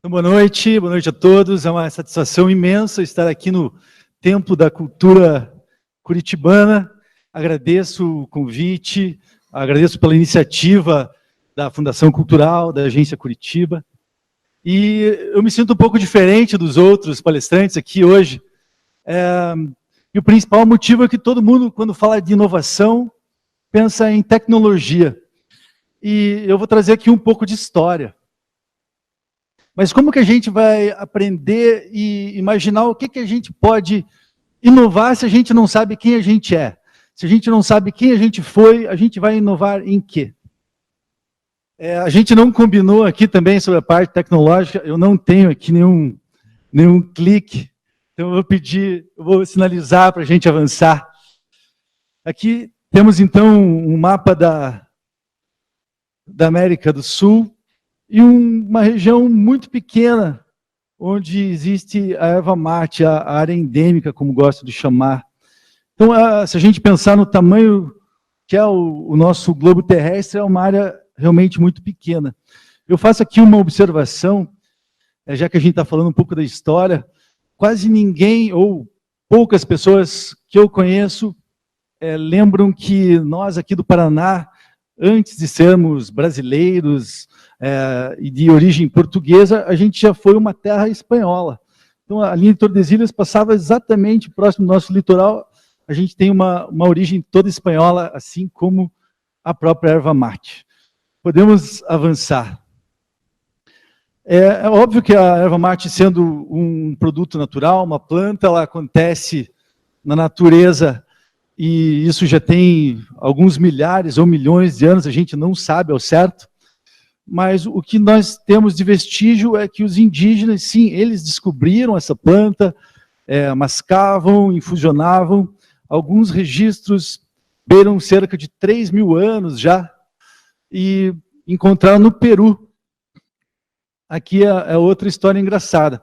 Então, boa noite a todos. É uma satisfação imensa estar aqui no Templo da Cultura Curitibana. Agradeço o convite, agradeço pela iniciativa da Fundação Cultural, da Agência Curitiba. E eu me sinto um pouco diferente dos outros palestrantes aqui hoje. E o principal motivo é que todo mundo, quando fala de inovação, pensa em tecnologia. E eu vou trazer aqui um pouco de história. Mas como que a gente vai aprender e imaginar o que a gente pode inovar se a gente não sabe quem a gente é? Se a gente não sabe quem a gente foi, a gente vai inovar em quê? A gente não combinou aqui também sobre a parte tecnológica, eu não tenho aqui nenhum clique, então eu vou sinalizar para a gente avançar. Aqui temos então um mapa da América do Sul, e uma região muito pequena, onde existe a erva mate, a área endêmica, como gosto de chamar. Então, se a gente pensar no tamanho que é o nosso globo terrestre, é uma área realmente muito pequena. Eu faço aqui uma observação, já que a gente está falando um pouco da história, quase ninguém, ou poucas pessoas que eu conheço, lembram que nós aqui do Paraná, antes de sermos brasileiros, e de origem portuguesa, a gente já foi uma terra espanhola. Então, a linha de Tordesilhas passava exatamente próximo do nosso litoral. A gente tem uma origem toda espanhola, assim como a própria erva mate. Podemos avançar. É óbvio que a erva mate, sendo um produto natural, uma planta, ela acontece na natureza, e isso já tem alguns milhares ou milhões de anos, a gente não sabe ao certo. Mas o que nós temos de vestígio é que os indígenas, sim, eles descobriram essa planta, mascavam, infusionavam. Alguns registros beiram cerca de 3.000 anos já, e encontraram no Peru. Aqui é outra história engraçada.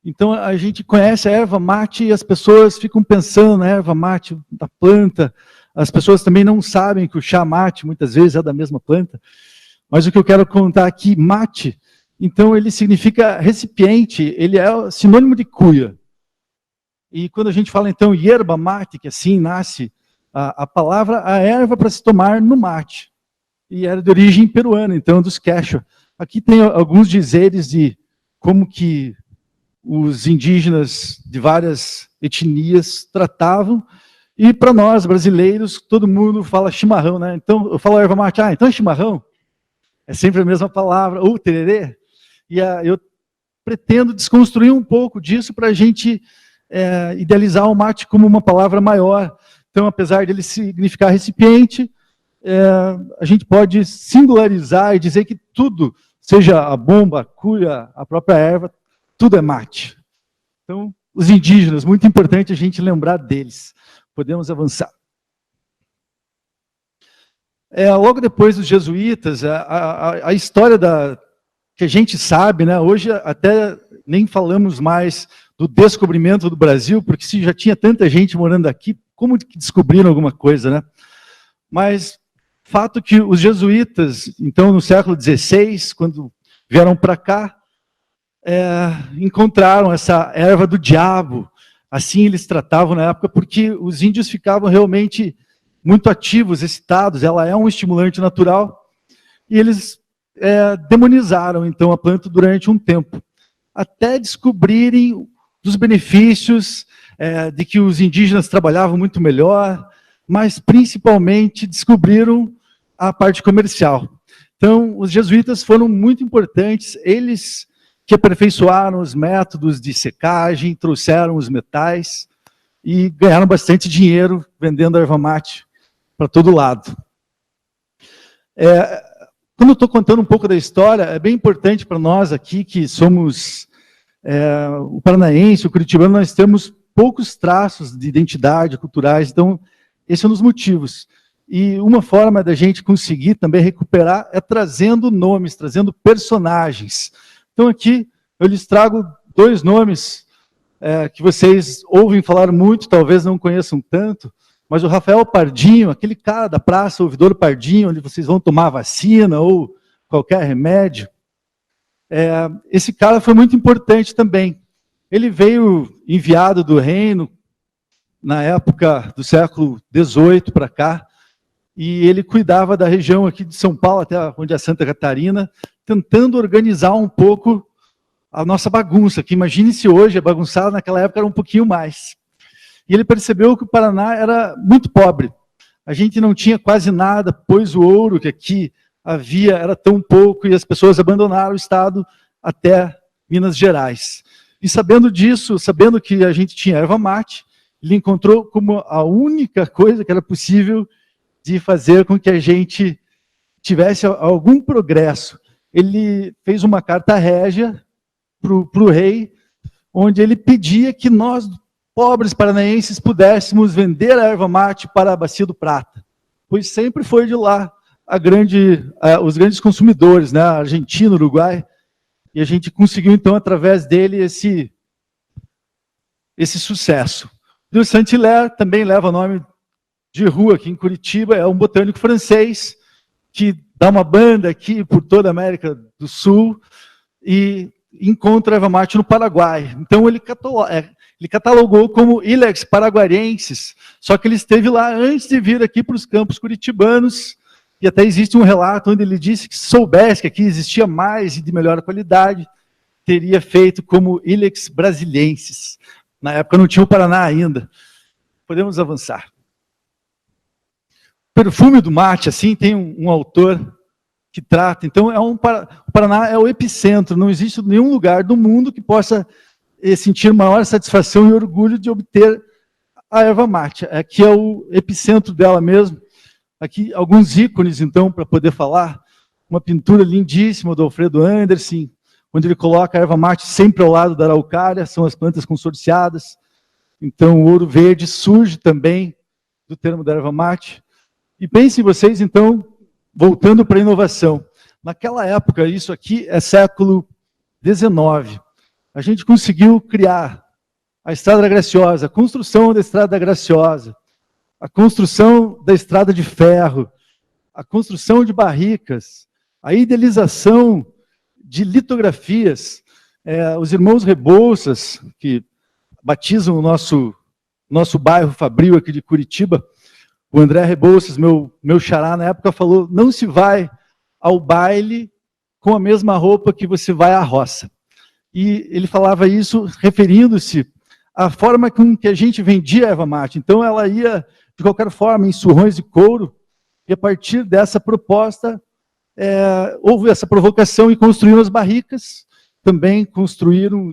Então, a gente conhece a erva mate e as pessoas ficam pensando na erva mate da planta. As pessoas também não sabem que o chá mate, muitas vezes, é da mesma planta. Mas o que eu quero contar aqui, mate, então ele significa recipiente, ele é sinônimo de cuia. E quando a gente fala então yerba mate, que assim nasce a palavra, a erva para se tomar no mate. E era de origem peruana, então dos quechua. Aqui tem alguns dizeres de como que os indígenas de várias etnias tratavam. E para nós, brasileiros, todo mundo fala chimarrão, né? Então eu falo erva mate, então é chimarrão? É sempre a mesma palavra, ou tererê. E eu pretendo desconstruir um pouco disso para a gente idealizar o mate como uma palavra maior. Então, apesar dele significar recipiente, a gente pode singularizar e dizer que tudo, seja a bomba, a cuia, a própria erva, tudo é mate. Então, os indígenas, muito importante a gente lembrar deles. Podemos avançar. Logo depois dos jesuítas, a história que a gente sabe, né, hoje até nem falamos mais do descobrimento do Brasil, porque se já tinha tanta gente morando aqui, como que descobriram alguma coisa, né? Mas fato que os jesuítas, então no século XVI, quando vieram para cá, encontraram essa erva do diabo, assim eles tratavam na época, porque os índios ficavam realmente muito ativos, excitados, ela é um estimulante natural, e eles demonizaram, então, a planta durante um tempo, até descobrirem dos benefícios de que os indígenas trabalhavam muito melhor, mas, principalmente, descobriram a parte comercial. Então, os jesuítas foram muito importantes, eles que aperfeiçoaram os métodos de secagem, trouxeram os metais, e ganharam bastante dinheiro vendendo a erva mate para todo lado. Quando eu estou contando um pouco da história, é bem importante para nós aqui, que somos o paranaense, o curitibano, nós temos poucos traços de identidade culturais, então esse é um dos motivos. E uma forma da gente conseguir também recuperar é trazendo nomes, trazendo personagens. Então aqui eu lhes trago 2 nomes que vocês ouvem falar muito, talvez não conheçam tanto, mas o Rafael Pardinho, aquele cara da praça, ouvidor Pardinho, onde vocês vão tomar vacina ou qualquer remédio, Esse cara foi muito importante também. Ele veio enviado do reino na época do século XVIII para cá, e ele cuidava da região aqui de São Paulo, até onde é Santa Catarina, tentando organizar um pouco a nossa bagunça, que imagine se hoje é bagunçado, naquela época era um pouquinho mais. E ele percebeu que o Paraná era muito pobre. A gente não tinha quase nada, pois o ouro que aqui havia era tão pouco, e as pessoas abandonaram o estado até Minas Gerais. E sabendo disso, sabendo que a gente tinha erva mate, ele encontrou como a única coisa que era possível de fazer com que a gente tivesse algum progresso. Ele fez uma carta régia para o rei, onde ele pedia que nós, pobres paranaenses, pudéssemos vender a erva mate para a Bacia do Prata, pois sempre foi de lá os grandes consumidores, né, Argentina, Uruguai, e a gente conseguiu, então, através dele, esse sucesso. E o Saint-Hilaire também leva o nome de rua aqui em Curitiba, é um botânico francês que dá uma banda aqui por toda a América do Sul e encontra a erva mate no Paraguai. Então ele catalogou como Ilex paraguarensis, só que ele esteve lá antes de vir aqui para os campos curitibanos, e até existe um relato onde ele disse que se soubesse que aqui existia mais e de melhor qualidade, teria feito como Ilex brasiliensis. Na época não tinha o Paraná ainda. Podemos avançar. O perfume do mate, assim, tem um autor que trata. Então, o Paraná é o epicentro. Não existe nenhum lugar do mundo que possa sentir maior satisfação e orgulho de obter a erva mate. Aqui é o epicentro dela mesmo. Aqui, alguns ícones, então, para poder falar. Uma pintura lindíssima do Alfredo Anderson, onde ele coloca a erva mate sempre ao lado da araucária, são as plantas consorciadas. Então, o ouro verde surge também do termo da erva mate. E pensem vocês, então, voltando para a inovação. Naquela época, isso aqui é século XIX, a gente conseguiu criar a Estrada da Graciosa, a construção da Estrada da Graciosa, a construção da Estrada de Ferro, a construção de barricas, a idealização de litografias. Os irmãos Rebouças, que batizam o nosso bairro Fabril aqui de Curitiba, o André Rebouças, meu xará na época, falou: não se vai ao baile com a mesma roupa que você vai à roça. E ele falava isso referindo-se à forma com que a gente vendia a erva mate. Então ela ia, de qualquer forma, em surrões de couro, e a partir dessa proposta, houve essa provocação e construíram as barricas, também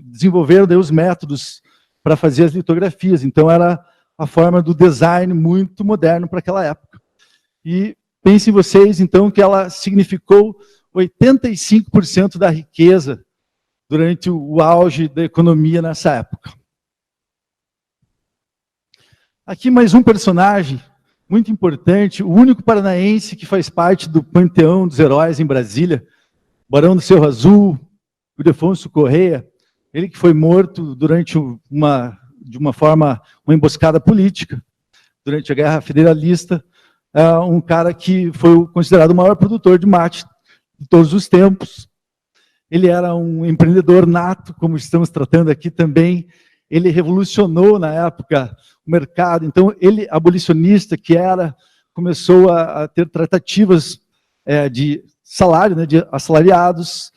desenvolveram daí os métodos para fazer as litografias. Então era a forma do design muito moderno para aquela época. E pensem vocês, então, que ela significou 85% da riqueza durante o auge da economia nessa época. Aqui mais um personagem muito importante, o único paranaense que faz parte do panteão dos heróis em Brasília, Barão do Cerro Azul, Ildefonso Correia, ele que foi morto durante uma emboscada política, durante a Guerra Federalista, um cara que foi considerado o maior produtor de mate de todos os tempos. Ele era um empreendedor nato, como estamos tratando aqui também. Ele revolucionou, na época, o mercado. Então, ele, abolicionista que era, começou a ter tratativas de salário, né, de assalariados.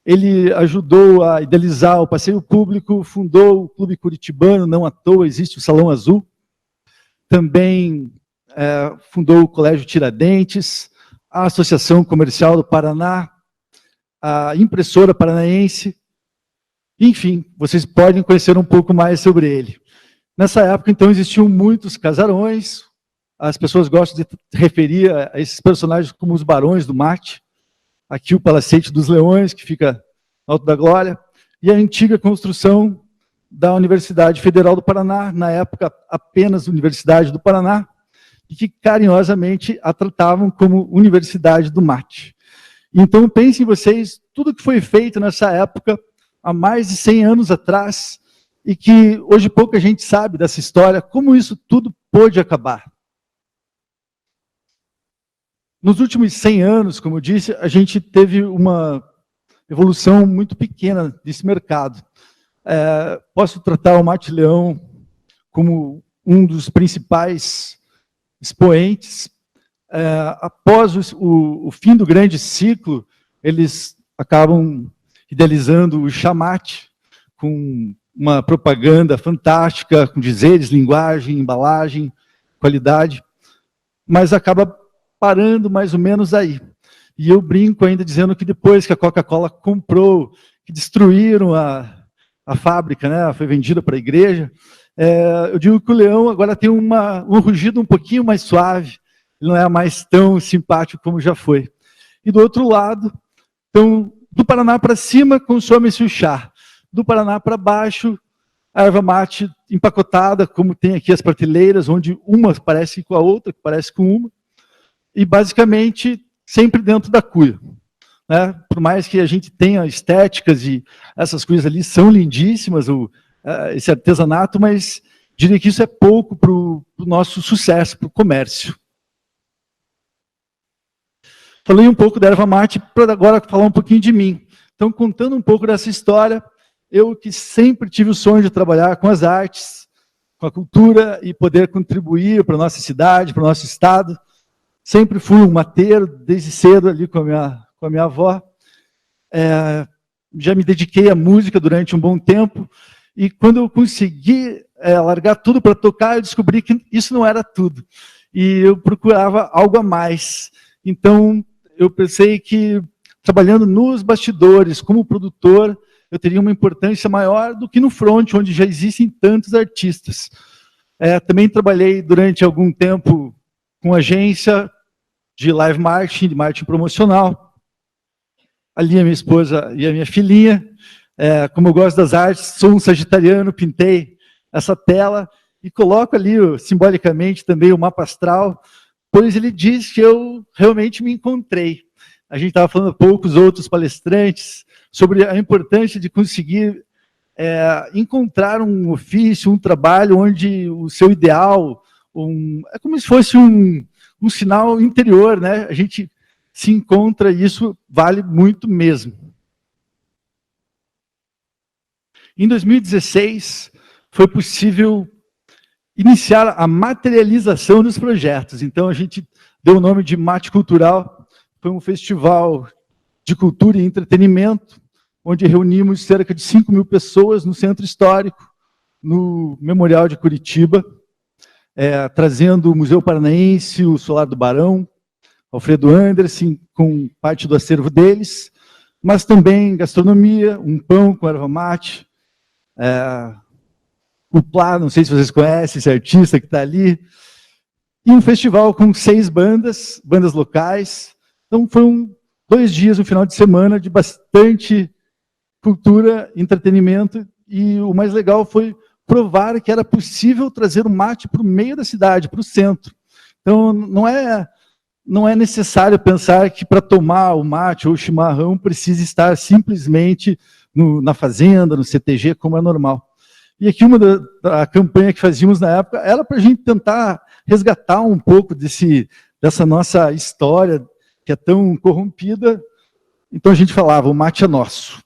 Ele ajudou a idealizar o passeio público, fundou o Clube Curitibano, não à toa existe o Salão Azul. Também fundou o Colégio Tiradentes, a Associação Comercial do Paraná, a Impressora Paranaense. Enfim, vocês podem conhecer um pouco mais sobre ele. Nessa época, então, existiam muitos casarões. As pessoas gostam de referir a esses personagens como os barões do mate. Aqui o Palacete dos Leões, que fica no Alto da Glória, e a antiga construção da Universidade Federal do Paraná, na época apenas Universidade do Paraná, e que carinhosamente a tratavam como Universidade do Mate. Então pensem vocês, tudo que foi feito nessa época, há mais de 100 anos atrás, e que hoje pouca gente sabe dessa história, como isso tudo pôde acabar. Nos últimos 100 anos, como eu disse, a gente teve uma evolução muito pequena desse mercado. Posso tratar o Mate Leão como um dos principais expoentes. Após o fim do grande ciclo, eles acabam idealizando o chamate, com uma propaganda fantástica, com dizeres, linguagem, embalagem, qualidade, mas acaba parando mais ou menos aí. E eu brinco ainda dizendo que depois que a Coca-Cola comprou, que destruíram a fábrica, né, foi vendida para a igreja, eu digo que o leão agora tem um rugido um pouquinho mais suave, ele não é mais tão simpático como já foi. E do outro lado, então, do Paraná para cima, consome-se o chá. Do Paraná para baixo, a erva mate empacotada, como tem aqui as prateleiras, onde uma parece com a outra, que parece com uma, e basicamente sempre dentro da cuia. Né? Por mais que a gente tenha estéticas e essas coisas ali são lindíssimas, esse artesanato, mas diria que isso é pouco para o nosso sucesso, para o comércio. Falei um pouco da erva mate, para agora falar um pouquinho de mim. Então, contando um pouco dessa história, eu que sempre tive o sonho de trabalhar com as artes, com a cultura e poder contribuir para a nossa cidade, para o nosso estado. Sempre fui um mateiro, desde cedo ali com a minha avó. Já me dediquei à música durante um bom tempo. E quando eu consegui largar tudo para tocar, eu descobri que isso não era tudo. E eu procurava algo a mais. Então, eu pensei que, trabalhando nos bastidores, como produtor, eu teria uma importância maior do que no front, onde já existem tantos artistas. Também trabalhei durante algum tempo com agência de live marketing, de marketing promocional. Ali a minha esposa e a minha filhinha. Como eu gosto das artes, sou um sagitariano, pintei essa tela e coloco ali, simbolicamente, também o mapa astral, pois ele diz que eu realmente me encontrei. A gente estava falando há poucos outros palestrantes sobre a importância de conseguir encontrar um ofício, um trabalho onde o seu ideal, é como se fosse um sinal interior, né? A gente se encontra e isso vale muito mesmo. Em 2016, foi possível iniciar a materialização dos projetos. Então, a gente deu o nome de Mate Cultural. Foi um festival de cultura e entretenimento, onde reunimos cerca de 5.000 pessoas no Centro Histórico, no Memorial de Curitiba, trazendo o Museu Paranaense, o Solar do Barão, Alfredo Anderson, com parte do acervo deles, mas também gastronomia, um pão com erva mate, o Plá, não sei se vocês conhecem esse artista que está ali, e um festival com 6 bandas locais. Então foram 2 dias, um final de semana, de bastante cultura, entretenimento, e o mais legal foi provar que era possível trazer o mate para o meio da cidade, para o centro. Então não é necessário pensar que para tomar o mate ou o chimarrão precisa estar simplesmente na fazenda, no CTG, como é normal. E aqui a campanha que fazíamos na época era para a gente tentar resgatar um pouco dessa nossa história, que é tão corrompida. Então a gente falava, o mate é nosso.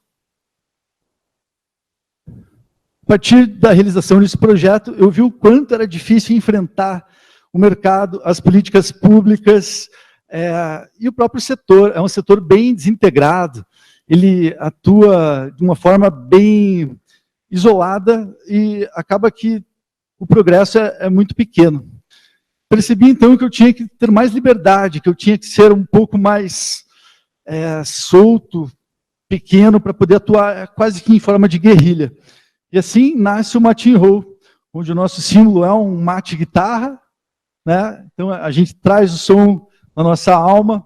A partir da realização desse projeto, eu vi o quanto era difícil enfrentar o mercado, as políticas públicas e o próprio setor. É um setor bem desintegrado, ele atua de uma forma bem isolada e acaba que o progresso é muito pequeno. Percebi, então, que eu tinha que ter mais liberdade, que eu tinha que ser um pouco mais solto, pequeno, para poder atuar quase que em forma de guerrilha. E assim nasce o Mate Roll, onde o nosso símbolo é um mate guitarra, né? Então a gente traz o som na nossa alma,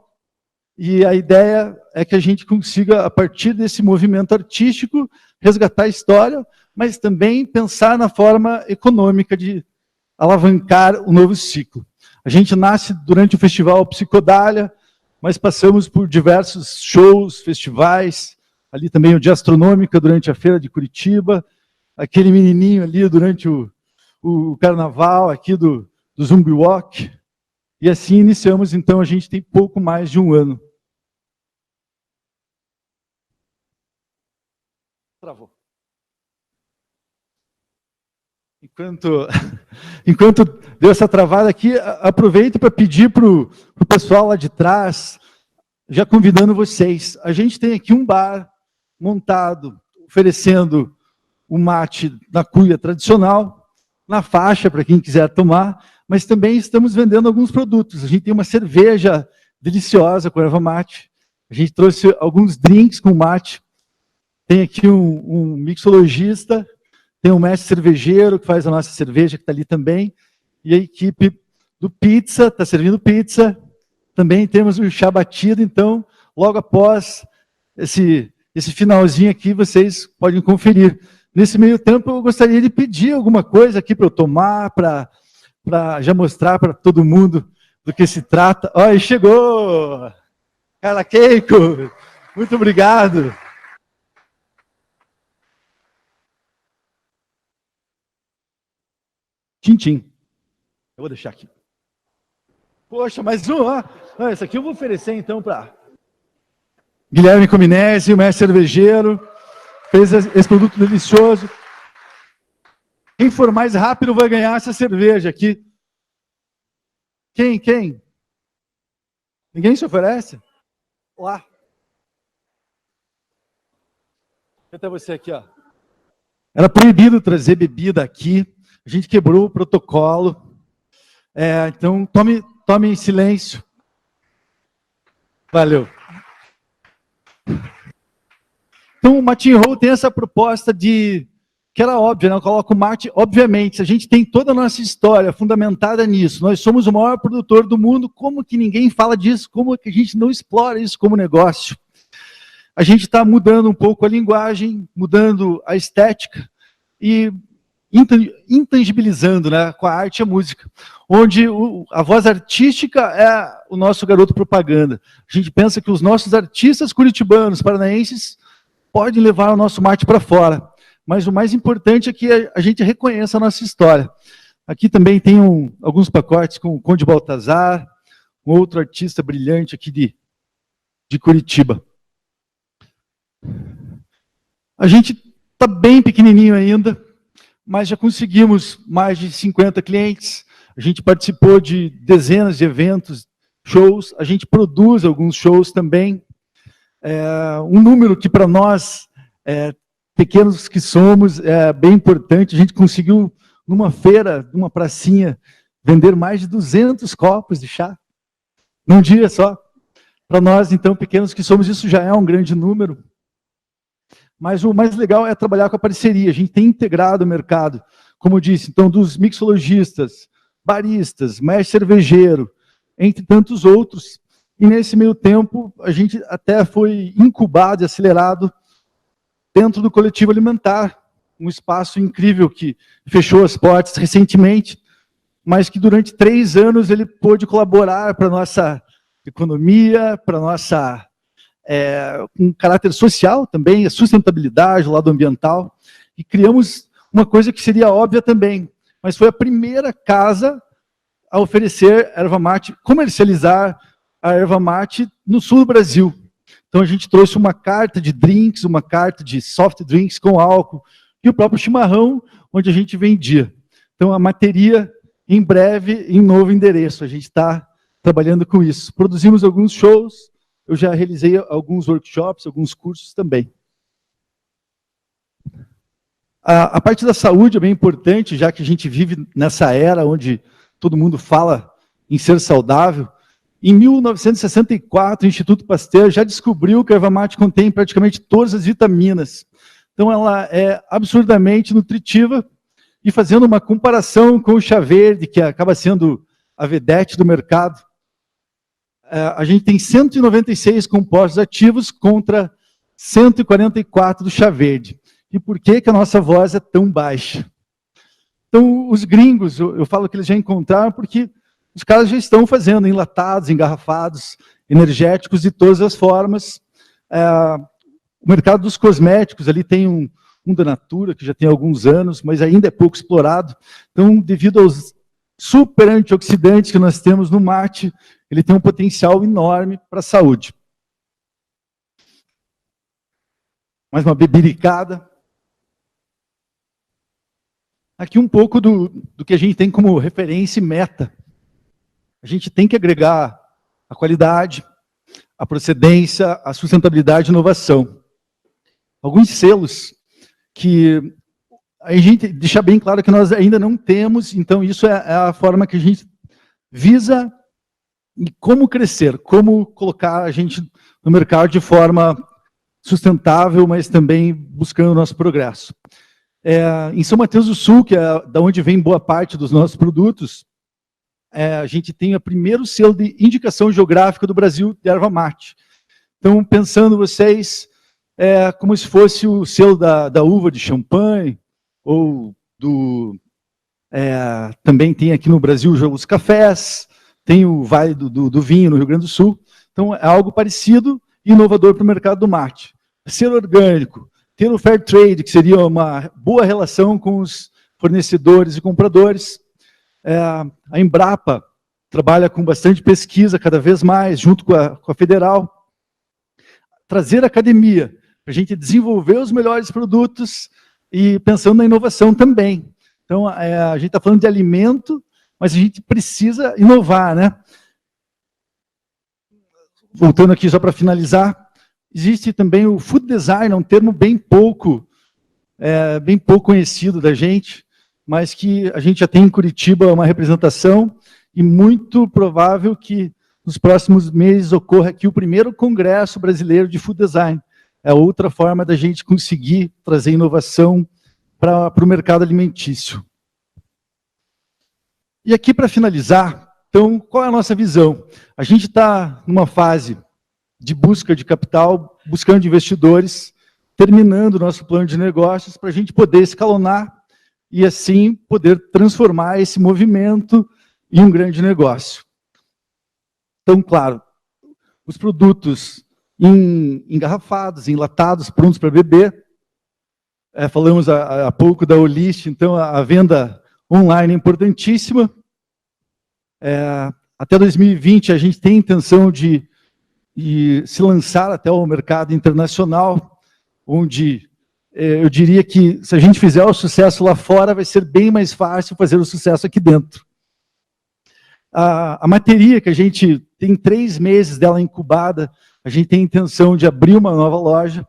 e a ideia é que a gente consiga, a partir desse movimento artístico, resgatar a história, mas também pensar na forma econômica de alavancar o novo ciclo. A gente nasce durante o festival Psicodália, mas passamos por diversos shows, festivais, ali também o de Astronômica durante a Feira de Curitiba, aquele menininho ali durante o carnaval aqui do Zumbi Walk, e assim iniciamos, então a gente tem pouco mais de um ano. Travou. Enquanto deu essa travada aqui, aproveito para pedir para o pessoal lá de trás, já convidando vocês. A gente tem aqui um bar montado, oferecendo o mate na cuia tradicional, na faixa, para quem quiser tomar, mas também estamos vendendo alguns produtos. A gente tem uma cerveja deliciosa com erva mate, a gente trouxe alguns drinks com mate, tem aqui um mixologista, tem um mestre cervejeiro que faz a nossa cerveja, que está ali também, e a equipe do pizza, está servindo pizza, também temos o chá batido, então, logo após esse finalzinho aqui, vocês podem conferir. Nesse meio tempo, eu gostaria de pedir alguma coisa aqui para eu tomar, para já mostrar para todo mundo do que se trata. Olha, chegou! Carla Keiko, muito obrigado. Tintim. Eu vou deixar aqui. Poxa, mais um, ó. Esse aqui eu vou oferecer, então, para Guilherme Cominesi, o mestre cervejeiro, fez esse produto delicioso. Quem for mais rápido vai ganhar essa cerveja aqui. Quem? Ninguém se oferece? Lá. Até você aqui, ó. Era proibido trazer bebida aqui. A gente quebrou o protocolo. Então, tome em silêncio. Valeu. Então, o Mate Roll tem essa proposta que era óbvia, né? Eu coloco o mate, obviamente, a gente tem toda a nossa história fundamentada nisso. Nós somos o maior produtor do mundo, como que ninguém fala disso? Como que a gente não explora isso como negócio? A gente está mudando um pouco a linguagem, mudando a estética e intangibilizando, né, com a arte e a música, onde a voz artística é o nosso garoto propaganda. A gente pensa que os nossos artistas curitibanos, paranaenses, podem levar o nosso mate para fora, mas o mais importante é que a gente reconheça a nossa história. Aqui também tem alguns pacotes com o Conde Baltazar, um outro artista brilhante aqui de Curitiba. A gente está bem pequenininho ainda, mas já conseguimos mais de 50 clientes, a gente participou de dezenas de eventos, shows, a gente produz alguns shows também, um número que para nós, pequenos que somos, é bem importante, a gente conseguiu, numa feira, numa pracinha, vender mais de 200 copos de chá, num dia só. Para nós, então, pequenos que somos, isso já é um grande número. Mas o mais legal é trabalhar com a parceria. A gente tem integrado o mercado, como eu disse, então, dos mixologistas, baristas, mestre cervejeiro, entre tantos outros. E nesse meio tempo, a gente até foi incubado e acelerado dentro do Coletivo Alimentar, um espaço incrível que fechou as portas recentemente, mas que durante 3 anos ele pôde colaborar para a nossa economia, para a nossa... com caráter social também, a sustentabilidade, o lado ambiental, e criamos uma coisa que seria óbvia também, mas foi a primeira casa a oferecer erva mate, comercializar a erva mate no sul do Brasil. Então a gente trouxe uma carta de drinks, uma carta de soft drinks com álcool, e o próprio chimarrão, onde a gente vendia. Então a materia, em breve, em novo endereço, a gente está trabalhando com isso. Produzimos alguns shows, eu já realizei alguns workshops, alguns cursos também. A parte da saúde é bem importante, já que a gente vive nessa era onde todo mundo fala em ser saudável. Em 1964, o Instituto Pasteur já descobriu que a erva mate contém praticamente todas as vitaminas. Então, ela é absurdamente nutritiva. E fazendo uma comparação com o chá verde, que acaba sendo a vedete do mercado, a gente tem 196 compostos ativos contra 144 do chá verde. E por que a nossa voz é tão baixa? Então, os gringos, eu falo que eles já encontraram porque os caras já estão fazendo enlatados, engarrafados, energéticos de todas as formas. O mercado dos cosméticos, ali tem um da Natura, que já tem alguns anos, mas ainda é pouco explorado. Então, devido aos super antioxidantes que nós temos no mate, ele tem um potencial enorme para a saúde. Mais uma bebiricada. Aqui um pouco do que a gente tem como referência e meta. A gente tem que agregar a qualidade, a procedência, a sustentabilidade e inovação. Alguns selos que a gente deixa bem claro que nós ainda não temos, então isso é a forma que a gente visa e como crescer, como colocar a gente no mercado de forma sustentável, mas também buscando o nosso progresso. Em São Mateus do Sul, que é da onde vem boa parte dos nossos produtos, a gente tem o primeiro selo de indicação geográfica do Brasil de erva mate. Então, pensando vocês, como se fosse o selo da uva de champanhe, ou também tem aqui no Brasil os cafés, tem o Vale do Vinho no Rio Grande do Sul. Então, é algo parecido e inovador para o mercado do mate. Selo orgânico, ter o Fair Trade, que seria uma boa relação com os fornecedores e compradores. A Embrapa trabalha com bastante pesquisa, cada vez mais, junto com a Federal. Trazer a academia, para a gente desenvolver os melhores produtos e pensando na inovação também. Então, a gente está falando de alimento, mas a gente precisa inovar, né? Voltando aqui só para finalizar, existe também o food design, é um termo bem pouco conhecido da gente, mas que a gente já tem em Curitiba uma representação e muito provável que nos próximos meses ocorra aqui o primeiro Congresso Brasileiro de Food Design. É outra forma da gente conseguir trazer inovação para o mercado alimentício. E aqui, para finalizar, então, qual é a nossa visão? A gente está numa fase de busca de capital, buscando investidores, terminando o nosso plano de negócios para a gente poder escalonar e, assim, poder transformar esse movimento em um grande negócio. Então, claro, os produtos engarrafados, enlatados, prontos para beber. Falamos há pouco da Olist, então a venda online é importantíssima. Até 2020 a gente tem intenção de se lançar até o mercado internacional, onde eu diria que se a gente fizer o sucesso lá fora, vai ser bem mais fácil fazer o sucesso aqui dentro. A materia, que a gente tem 3 meses dela incubada, a gente tem a intenção de abrir uma nova loja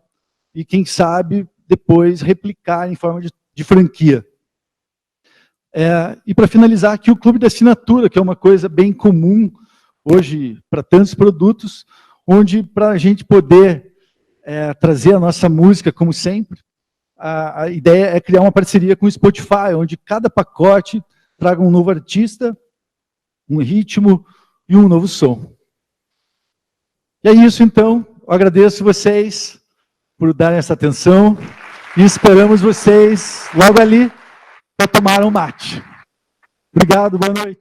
e, quem sabe, depois replicar em forma de franquia. E para finalizar aqui, o clube de assinatura, que é uma coisa bem comum hoje para tantos produtos, onde para a gente poder trazer a nossa música, como sempre, a ideia é criar uma parceria com o Spotify, onde cada pacote traga um novo artista, um ritmo e um novo som. E é isso, então. Eu agradeço vocês por darem essa atenção e esperamos vocês logo ali para tomar um mate. Obrigado, boa noite.